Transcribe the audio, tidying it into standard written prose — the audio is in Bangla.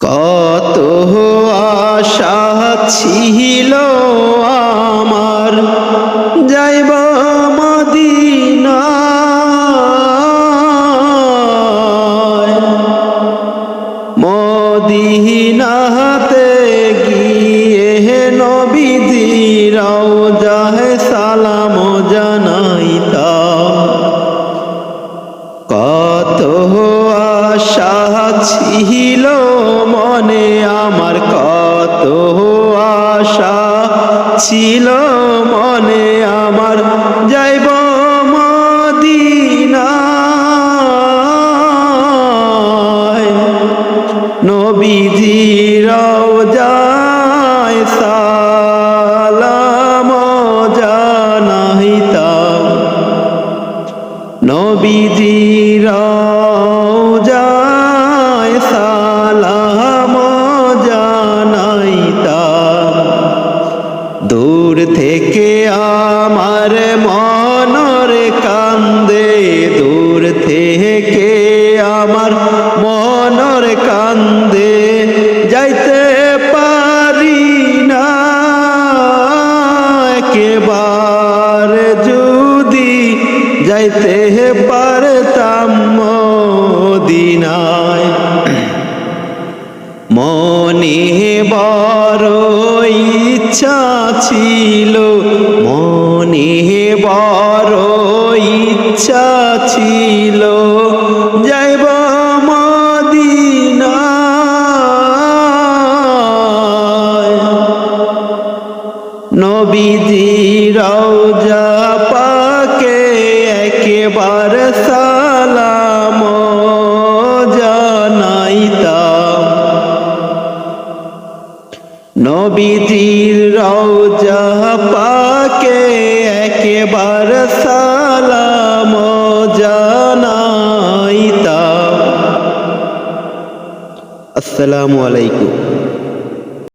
কত আশা ছিল আমার যাইব মদিনায়, মদিনাতে গিয়ে নবীজির রওজায় সালাম জানাইতাম। কত আশা ছিল মনে আমার, কত আশা ছিল মনে আমার যাইব মদিনায়, নবীজির রওজায় সালাম জানাইতাম। নবীজির রওজায় সালাম জানাইতাম। দূর থেকে আমার মনের কান্দে, দূর থেকে আমার মনের কান্দে যাইতে পারি না একবার, যদি যাইতে পারতাম মদিনায়। মনে বড় ইচ্ছা ছিল, মনে বড় ইচ্ছা ছিল যাইব মদিনায়, নবীজির রওজা পাকে একবার সালাম জানাইতাম। নবীজির রওজা পাকে একবার সালাম জানাইতাম। আসসালামু আলাইকুম।